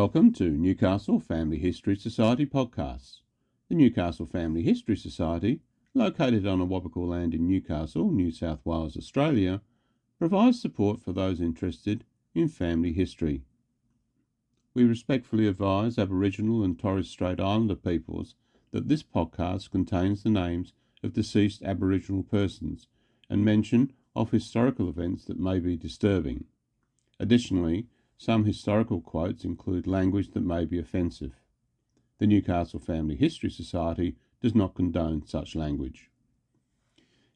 Welcome to Newcastle Family History Society podcasts. The Newcastle Family History Society, located on Awabakal land in Newcastle, New South Wales, Australia, provides support for those interested in family history. We respectfully advise Aboriginal and Torres Strait Islander peoples that this podcast contains the names of deceased Aboriginal persons and mention of historical events that may be disturbing. Additionally, some historical quotes include language that may be offensive. The Newcastle Family History Society does not condone such language.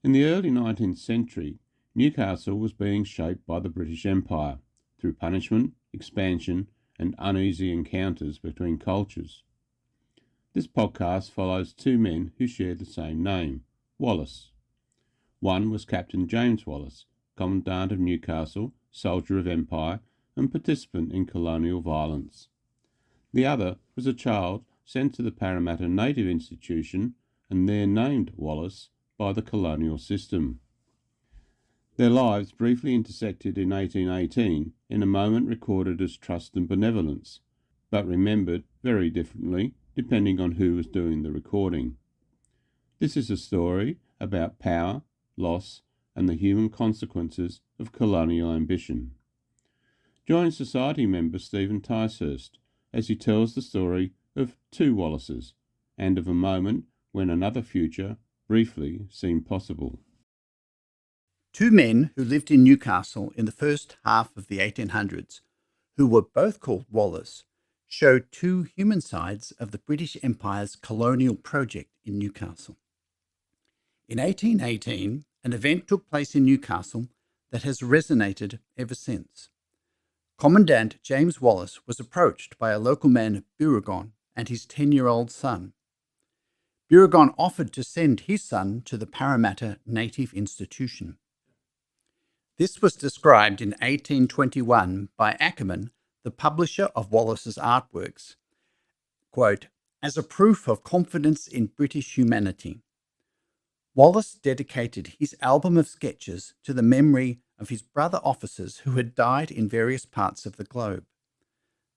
In the early 19th century, Newcastle was being shaped by the British Empire through punishment, expansion, and uneasy encounters between cultures. This podcast follows two men who share the same name, Wallis. One was Captain James Wallis, Commandant of Newcastle, soldier of Empire, and participant in colonial violence. The other was a child sent to the Parramatta Native Institution and there named Wallis by the colonial system. Their lives briefly intersected in 1818 in a moment recorded as trust and benevolence, but remembered very differently depending on who was doing the recording. This is a story about power, loss, and the human consequences of colonial ambition. Join Society member Stephen Ticehurst as he tells the story of two Wallaces and of a moment when another future briefly seemed possible. Two men who lived in Newcastle in the first half of the 1800s, who were both called Wallis, show two human sides of the British Empire's colonial project in Newcastle. In 1818, an event took place in Newcastle that has resonated ever since. Commandant James Wallis was approached by a local man, Biragon, and his 10-year-old son. Biragon offered to send his son to the Parramatta Native Institution. This was described in 1821 by Ackerman, the publisher of Wallis's artworks, quote, as a proof of confidence in British humanity. Wallis dedicated his album of sketches to the memory of his brother officers who had died in various parts of the globe.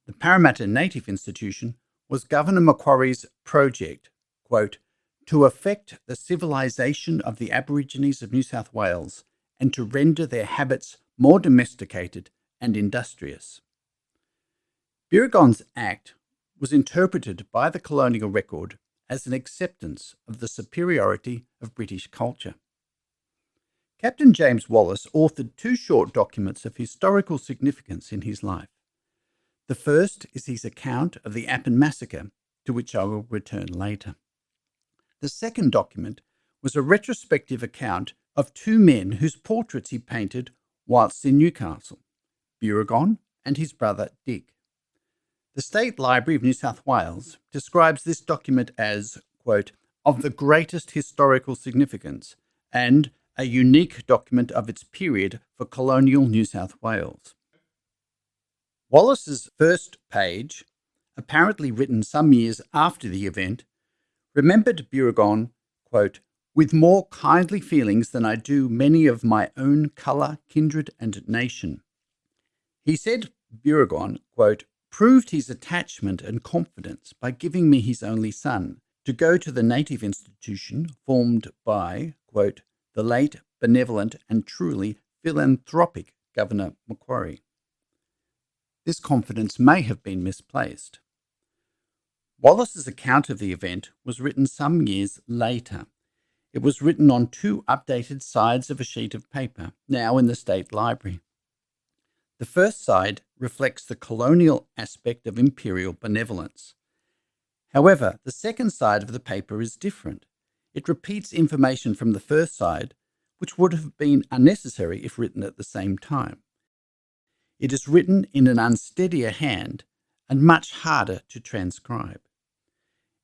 The Parramatta Native Institution was Governor Macquarie's project, quote, to effect the civilisation of the Aborigines of New South Wales and to render their habits more domesticated and industrious. Biragon's act was interpreted by the colonial record as an acceptance of the superiority of British culture. Captain James Wallis authored two short documents of historical significance in his life. The first is his account of the Appin Massacre, to which I will return later. The second document was a retrospective account of two men whose portraits he painted whilst in Newcastle, Biragon and his brother Dick. The State Library of New South Wales describes this document as, quote, of the greatest historical significance and a unique document of its period for colonial New South Wales. Wallis's first page, apparently written some years after the event, remembered Biragon, quote, with more kindly feelings than I do many of my own colour, kindred and nation. He said Biragon, quote, proved his attachment and confidence by giving me his only son to go to the Native Institution formed by, quote, the late, benevolent and truly philanthropic Governor Macquarie. This confidence may have been misplaced. Wallis's account of the event was written some years later. It was written on two updated sides of a sheet of paper, now in the State Library. The first side reflects the colonial aspect of imperial benevolence. However, the second side of the paper is different. It repeats information from the first side, which would have been unnecessary if written at the same time. It is written in an unsteadier hand and much harder to transcribe.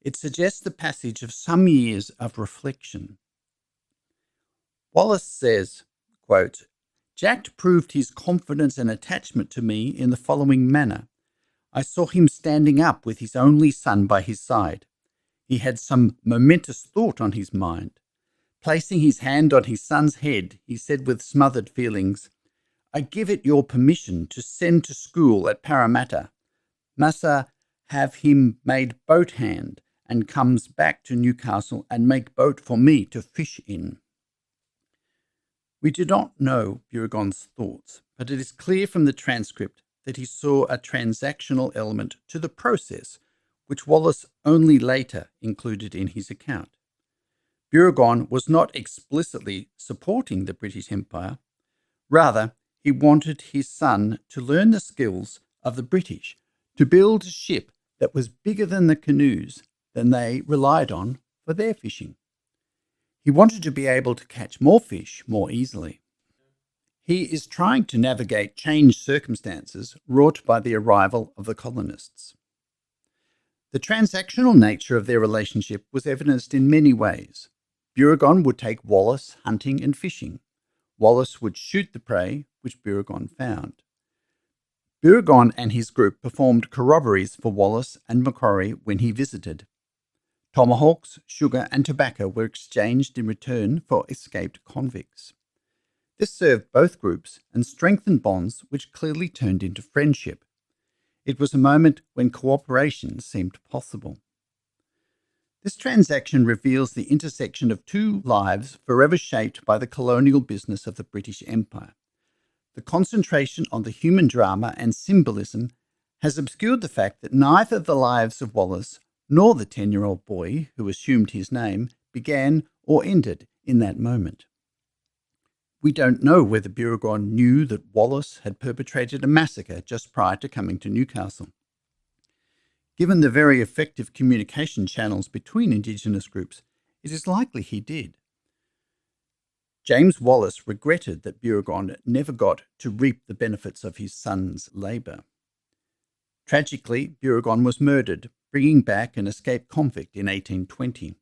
It suggests the passage of some years of reflection. Wallis says, quote, Jack proved his confidence and attachment to me in the following manner. I saw him standing up with his only son by his side. He had some momentous thought on his mind. Placing his hand on his son's head, he said with smothered feelings, I give it your permission to send to school at Parramatta. Massa have him made boat hand and comes back to Newcastle and make boat for me to fish in. We do not know Burigon's thoughts, but it is clear from the transcript that he saw a transactional element to the process, which Wallis only later included in his account. Burigon was not explicitly supporting the British Empire. Rather, he wanted his son to learn the skills of the British, to build a ship that was bigger than the canoes than they relied on for their fishing. He wanted to be able to catch more fish more easily. He is trying to navigate changed circumstances wrought by the arrival of the colonists. The transactional nature of their relationship was evidenced in many ways. Burigon would take Wallis hunting and fishing. Wallis would shoot the prey which Burigon found. Burigon and his group performed corroborees for Wallis and Macquarie when he visited. Tomahawks, sugar and tobacco were exchanged in return for escaped convicts. This served both groups and strengthened bonds which clearly turned into friendship. It was a moment when cooperation seemed possible. This transaction reveals the intersection of two lives forever shaped by the colonial business of the British Empire. The concentration on the human drama and symbolism has obscured the fact that neither the lives of Wallis nor the 10-year-old boy who assumed his name began or ended in that moment. We don't know whether Burigon knew that Wallis had perpetrated a massacre just prior to coming to Newcastle. Given the very effective communication channels between Indigenous groups, it is likely he did. James Wallis regretted that Burigon never got to reap the benefits of his son's labour. Tragically, Burigon was murdered, bringing back an escaped convict in 1820.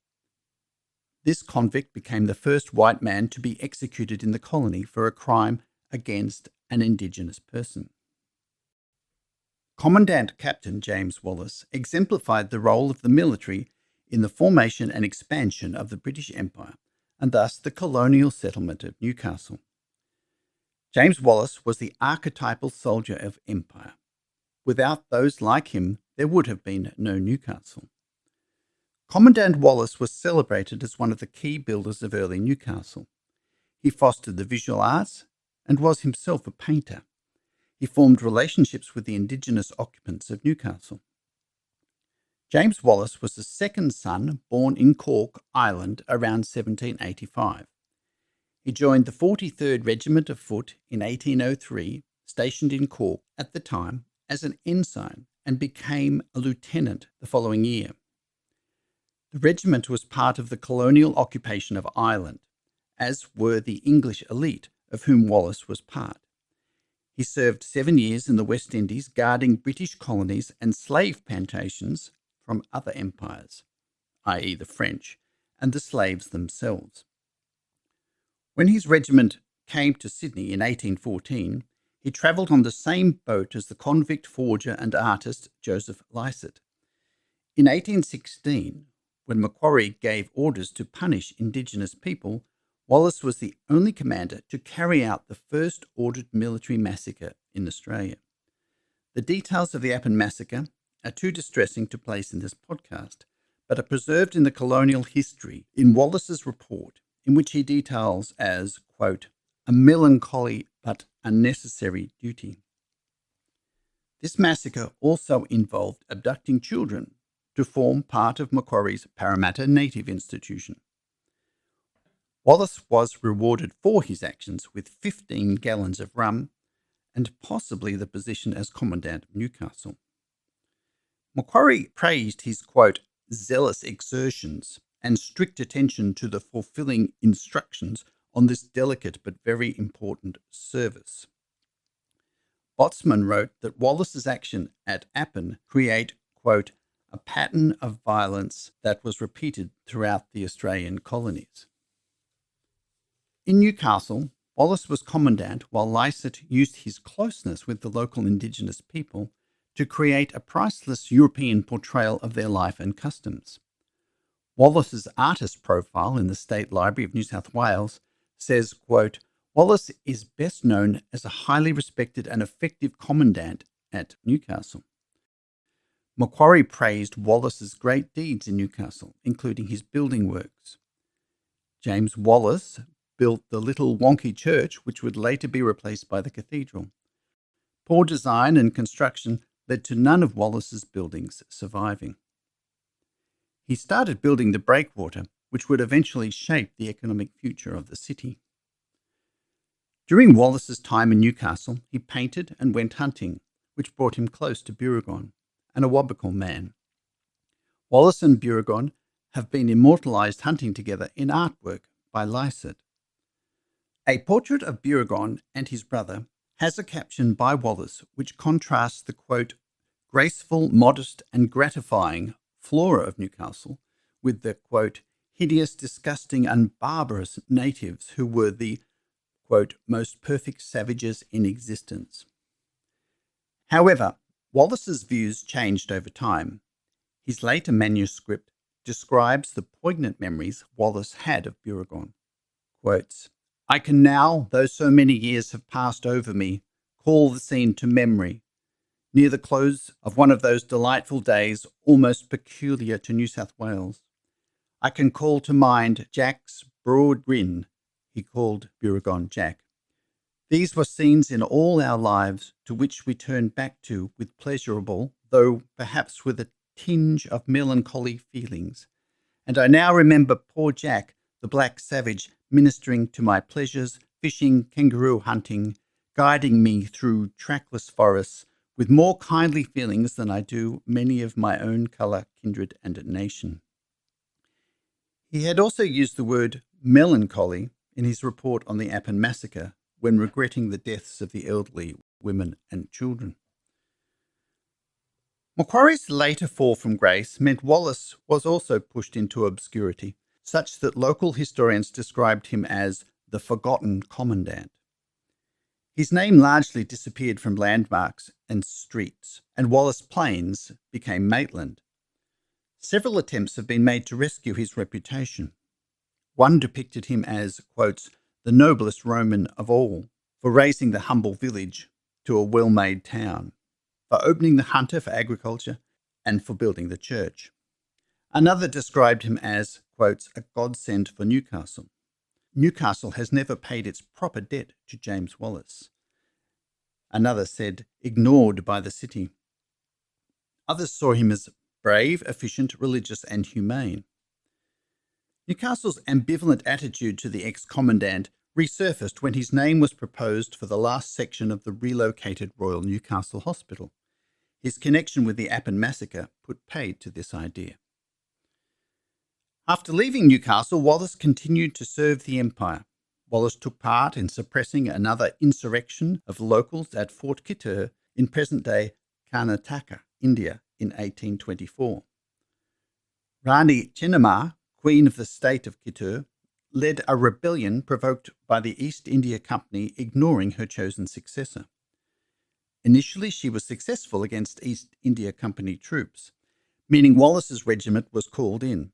This convict became the first white man to be executed in the colony for a crime against an Indigenous person. Commandant Captain James Wallis exemplified the role of the military in the formation and expansion of the British Empire, and thus the colonial settlement of Newcastle. James Wallis was the archetypal soldier of empire. Without those like him, there would have been no Newcastle. Commandant Wallis was celebrated as one of the key builders of early Newcastle. He fostered the visual arts and was himself a painter. He formed relationships with the Indigenous occupants of Newcastle. James Wallis was the second son born in Cork, Ireland, around 1785. He joined the 43rd Regiment of Foot in 1803, stationed in Cork at the time as an ensign, and became a lieutenant the following year. The regiment was part of the colonial occupation of Ireland, as were the English elite, of whom Wallis was part. He served 7 years in the West Indies, guarding British colonies and slave plantations from other empires, i.e. the French, and the slaves themselves. When his regiment came to Sydney in 1814, he travelled on the same boat as the convict forger and artist Joseph Lycett. In 1816, when Macquarie gave orders to punish Indigenous people, Wallis was the only commander to carry out the first ordered military massacre in Australia. The details of the Appin massacre are too distressing to place in this podcast, but are preserved in the colonial history in Wallis's report, in which he details as, quote, a melancholy but unnecessary duty. This massacre also involved abducting children to form part of Macquarie's Parramatta Native Institution. Wallis was rewarded for his actions with 15 gallons of rum and possibly the position as Commandant of Newcastle. Macquarie praised his, quote, zealous exertions and strict attention to the fulfilling instructions on this delicate but very important service. Botsman wrote that Wallis's action at Appin create, quote, a pattern of violence that was repeated throughout the Australian colonies. In Newcastle, Wallis was commandant while Lycett used his closeness with the local Indigenous people to create a priceless European portrayal of their life and customs. Wallis's artist profile in the State Library of New South Wales says, quote, Wallis is best known as a highly respected and effective commandant at Newcastle. Macquarie praised Wallis's great deeds in Newcastle, including his building works. James Wallis built the little wonky church, which would later be replaced by the cathedral. Poor design and construction led to none of Wallis's buildings surviving. He started building the breakwater, which would eventually shape the economic future of the city. During Wallis's time in Newcastle, he painted and went hunting, which brought him close to Burragon, an Awabakal man. Wallis and Burragon have been immortalised hunting together in artwork by Lycett. A portrait of Burragon and his brother has a caption by Wallis which contrasts the, quote, graceful, modest and gratifying flora of Newcastle with the, quote, hideous, disgusting and barbarous natives who were the, quote, most perfect savages in existence. However, Wallis's views changed over time. His later manuscript describes the poignant memories Wallis had of Burragon. Quotes, I can now, though so many years have passed over me, call the scene to memory. Near the close of one of those delightful days almost peculiar to New South Wales, I can call to mind Jack's broad grin, he called Burragon Jack. These were scenes in all our lives to which we turn back to with pleasurable, though perhaps with a tinge of melancholy feelings. And I now remember poor Jack, the black savage, ministering to my pleasures, fishing, kangaroo hunting, guiding me through trackless forests with more kindly feelings than I do many of my own colour, kindred and nation. He had also used the word melancholy in his report on the Appin massacre when regretting the deaths of the elderly, women and children. Macquarie's later fall from grace meant Wallis was also pushed into obscurity, such that local historians described him as the forgotten commandant. His name largely disappeared from landmarks and streets, and Wallis Plains became Maitland. Several attempts have been made to rescue his reputation. One depicted him as, quotes, the noblest Roman of all, for raising the humble village to a well-made town, for opening the hunter for agriculture, and for building the church. Another described him as, quotes, a godsend for Newcastle. Newcastle has never paid its proper debt to James Wallis. Another said, ignored by the city. Others saw him as brave, efficient, religious, and humane. Newcastle's ambivalent attitude to the ex-commandant resurfaced when his name was proposed for the last section of the relocated Royal Newcastle Hospital. His connection with the Appin massacre put paid to this idea. After leaving Newcastle, Wallis continued to serve the Empire. Wallis took part in suppressing another insurrection of locals at Fort Kittur in present-day Karnataka, India, in 1824. Rani Chennamma, Queen of the state of Kittur, led a rebellion provoked by the East India Company ignoring her chosen successor. Initially, she was successful against East India Company troops, meaning Wallis's regiment was called in.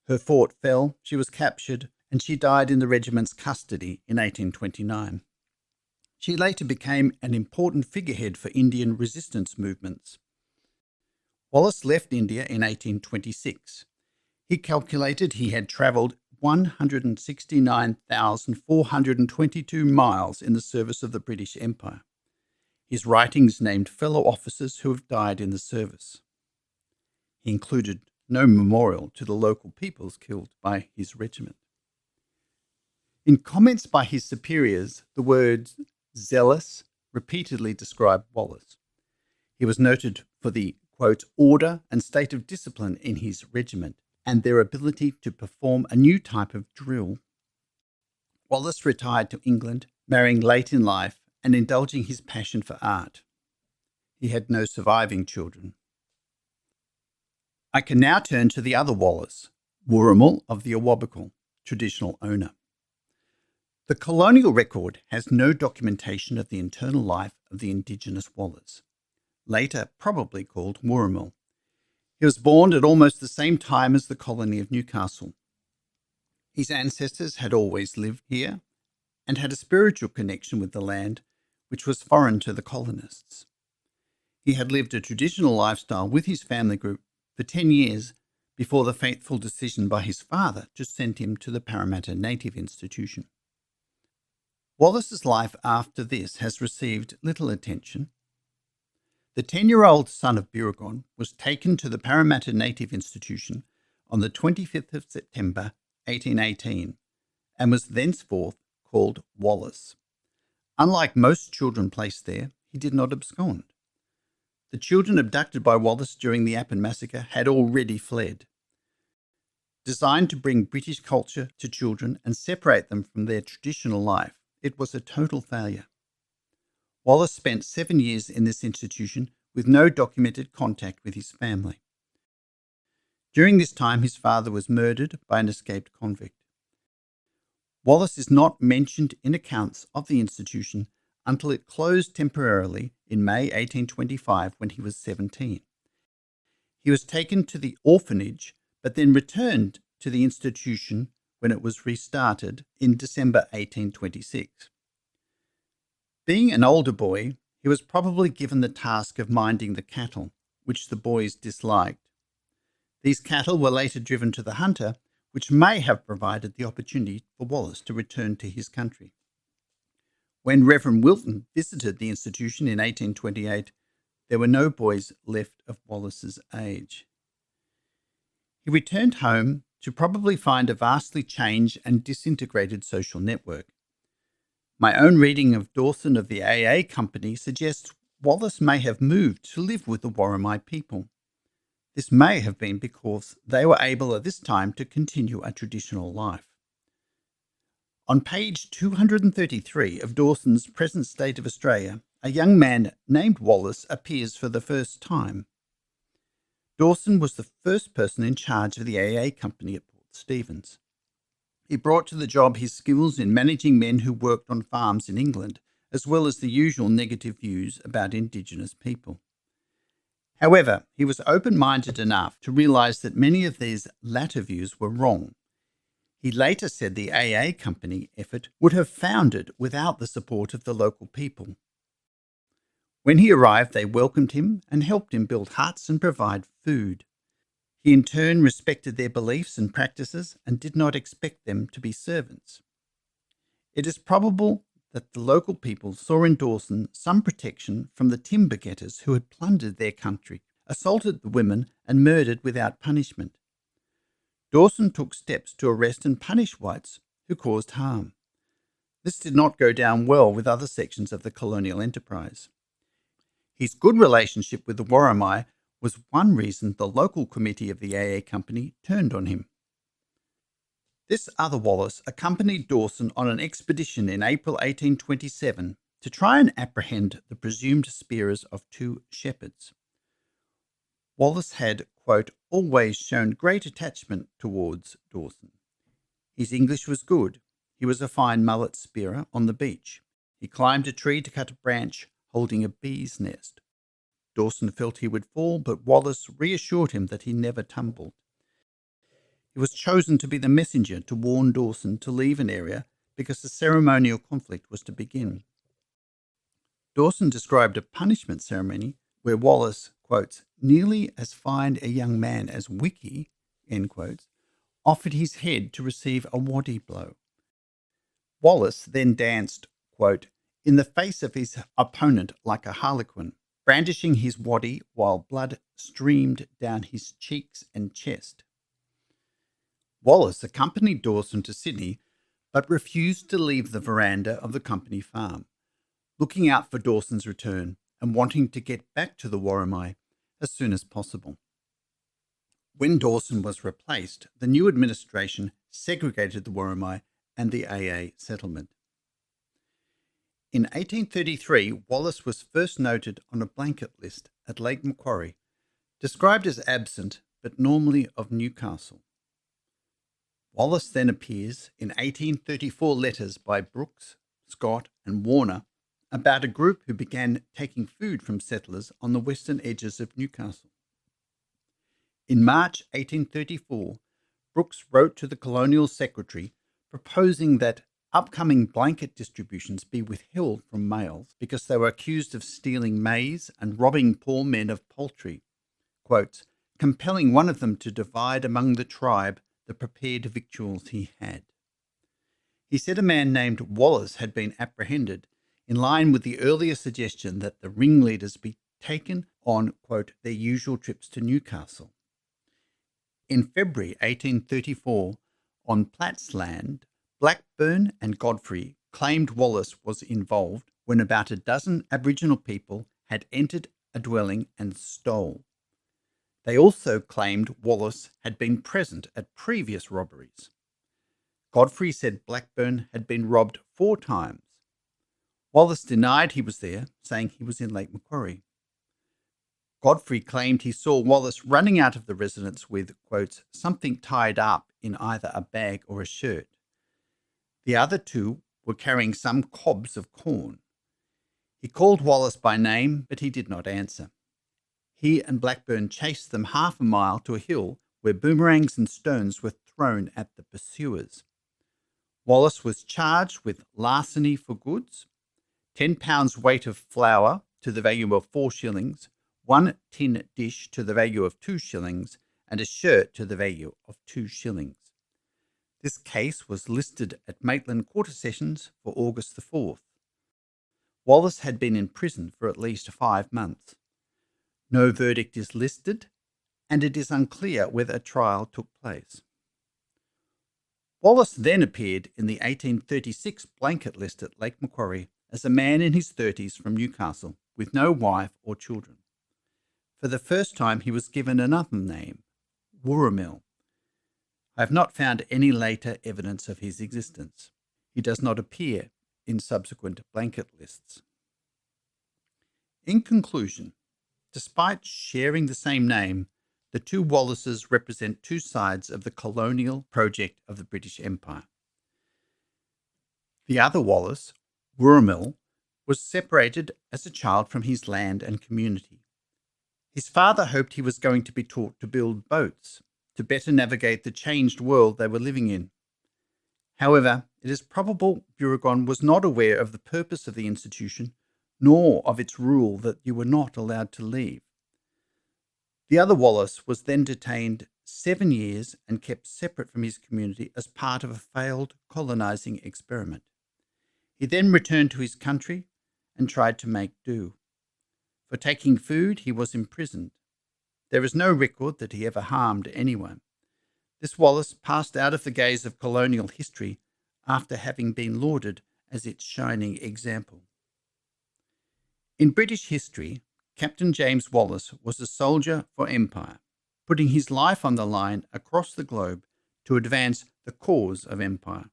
Her fort fell, she was captured, and she died in the regiment's custody in 1829. She later became an important figurehead for Indian resistance movements. Wallis left India in 1826. He calculated he had travelled 169,422 miles in the service of the British Empire. His writings named fellow officers who have died in the service. He included no memorial to the local peoples killed by his regiment. In comments by his superiors, the words zealous repeatedly described Wallis. He was noted for the, quote, order and state of discipline in his regiment and their ability to perform a new type of drill. Wallis retired to England, marrying late in life and indulging his passion for art. He had no surviving children. I can now turn to the other Wallis, Wurrumal of the Awabakal, traditional owner. The colonial record has no documentation of the internal life of the indigenous Wallis, later probably called Wurrumal. He was born at almost the same time as the colony of Newcastle. His ancestors had always lived here and had a spiritual connection with the land, which was foreign to the colonists. He had lived a traditional lifestyle with his family group for 10 years before the fateful decision by his father to send him to the Parramatta Native Institution. Wallis's life after this has received little attention. The 10-year-old son of Birragon was taken to the Parramatta Native Institution on the 25th of September 1818 and was thenceforth called Wallis. Unlike most children placed there, he did not abscond. The children abducted by Wallis during the Appin massacre had already fled. Designed to bring British culture to children and separate them from their traditional life, it was a total failure. Wallis spent 7 years in this institution with no documented contact with his family. During this time, his father was murdered by an escaped convict. Wallis is not mentioned in accounts of the institution until it closed temporarily in May 1825 when he was 17. He was taken to the orphanage but then returned to the institution when it was restarted in December 1826. Being an older boy, he was probably given the task of minding the cattle, which the boys disliked. These cattle were later driven to the hunter, which may have provided the opportunity for Wallis to return to his country. When Reverend Wilton visited the institution in 1828, there were no boys left of Wallis's age. He returned home to probably find a vastly changed and disintegrated social network. My own reading of Dawson of the AA Company suggests Wallis may have moved to live with the Worimi people. This may have been because they were able at this time to continue a traditional life. On page 233 of Dawson's Present State of Australia, a young man named Wallis appears for the first time. Dawson was the first person in charge of the AA Company at Port Stephens. He brought to the job his skills in managing men who worked on farms in England, as well as the usual negative views about Indigenous people. However, he was open-minded enough to realise that many of these latter views were wrong. He later said the AA Company effort would have foundered without the support of the local people. When he arrived, they welcomed him and helped him build huts and provide food. He in turn respected their beliefs and practices and did not expect them to be servants. It is probable that the local people saw in Dawson some protection from the timber getters who had plundered their country, assaulted the women, and murdered without punishment. Dawson took steps to arrest and punish whites who caused harm. This did not go down well with other sections of the colonial enterprise. His good relationship with the Worimi was one reason the local committee of the AA Company turned on him. This other Wallis accompanied Dawson on an expedition in April 1827 to try and apprehend the presumed spearers of 2 shepherds. Wallis had, quote, always shown great attachment towards Dawson. His English was good. He was a fine mullet spearer on the beach. He climbed a tree to cut a branch holding a bee's nest. Dawson felt he would fall, but Wallis reassured him that he never tumbled. He was chosen to be the messenger to warn Dawson to leave an area because the ceremonial conflict was to begin. Dawson described a punishment ceremony where Wallis, quotes, nearly as fine a young man as Wiki, end quotes, offered his head to receive a waddy blow. Wallis then danced, quote, in the face of his opponent like a harlequin, brandishing his waddy while blood streamed down his cheeks and chest. Wallis accompanied Dawson to Sydney, but refused to leave the veranda of the company farm, looking out for Dawson's return and wanting to get back to the Worimi as soon as possible. When Dawson was replaced, the new administration segregated the Worimi and the AA settlement. In 1833, Wallis was first noted on a blanket list at Lake Macquarie, described as absent but normally of Newcastle. Wallis then appears in 1834 letters by Brooks, Scott and Warner about a group who began taking food from settlers on the western edges of Newcastle. In March 1834, Brooks wrote to the colonial secretary proposing that upcoming blanket distributions be withheld from males because they were accused of stealing maize and robbing poor men of poultry, quotes, compelling one of them to divide among the tribe the prepared victuals he had. He said a man named Wallis had been apprehended in line with the earlier suggestion that the ringleaders be taken on, quote, their usual trips to Newcastle. In February 1834, on Platt's land, Blackburn and Godfrey claimed Wallis was involved when about a dozen Aboriginal people had entered a dwelling and stole. They also claimed Wallis had been present at previous robberies. Godfrey said Blackburn had been robbed 4 times. Wallis denied he was there, saying he was in Lake Macquarie. Godfrey claimed he saw Wallis running out of the residence with, quotes, something tied up in either a bag or a shirt. The other 2 were carrying some cobs of corn. He called Wallis by name, but he did not answer. He and Blackburn chased them half a mile to a hill where boomerangs and stones were thrown at the pursuers. Wallis was charged with larceny for goods, 10 pounds weight of flour to the value of 4 shillings, 1 tin dish to the value of 2 shillings, and a shirt to the value of 2 shillings. This case was listed at Maitland Quarter Sessions for August the 4th. Wallis had been in prison for at least 5 months. No verdict is listed, and it is unclear whether a trial took place. Wallis then appeared in the 1836 blanket list at Lake Macquarie as a man in his 30s from Newcastle with no wife or children. For the first time he was given another name, Wurramil. I have not found any later evidence of his existence. He does not appear in subsequent blanket lists. In conclusion, despite sharing the same name, the 2 Wallaces represent 2 sides of the colonial project of the British Empire. The other Wallis, Wurramil, was separated as a child from his land and community. His father hoped he was going to be taught to build boats, to better navigate the changed world they were living in. However, it is probable Burragon was not aware of the purpose of the institution, nor of its rule that you were not allowed to leave. The other Wallis was then detained 7 years and kept separate from his community as part of a failed colonizing experiment. He then returned to his country and tried to make do. For taking food, he was imprisoned. There is no record that he ever harmed anyone. This Wallis passed out of the gaze of colonial history after having been lauded as its shining example. In British history, Captain James Wallis was a soldier for empire, putting his life on the line across the globe to advance the cause of empire.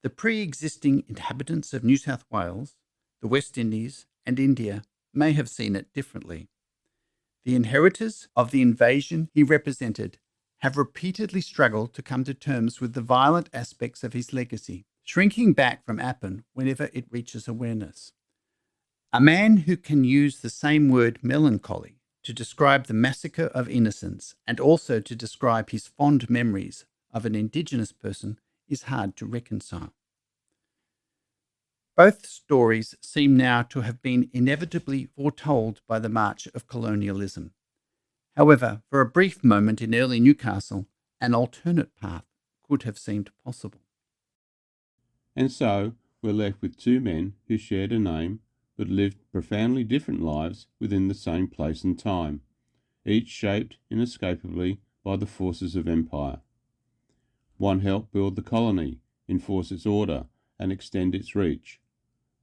The pre-existing inhabitants of New South Wales, the West Indies, and India may have seen it differently. The inheritors of the invasion he represented have repeatedly struggled to come to terms with the violent aspects of his legacy, shrinking back from Appin whenever it reaches awareness. A man who can use the same word melancholy to describe the massacre of innocents and also to describe his fond memories of an Indigenous person is hard to reconcile. Both stories seem now to have been inevitably foretold by the march of colonialism. However, for a brief moment in early Newcastle, an alternate path could have seemed possible. And so we're left with 2 men who shared a name but lived profoundly different lives within the same place and time, each shaped inescapably by the forces of empire. One helped build the colony, enforce its order, and extend its reach.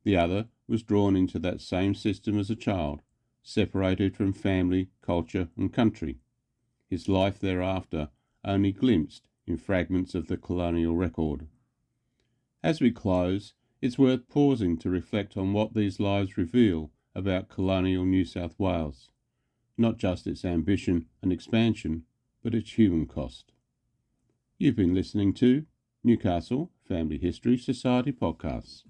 The other was drawn into that same system as a child, separated from family, culture, and country. His life thereafter only glimpsed in fragments of the colonial record. As we close, it's worth pausing to reflect on what these lives reveal about colonial New South Wales, not just its ambition and expansion, but its human cost. You've been listening to Newcastle Family History Society Podcasts.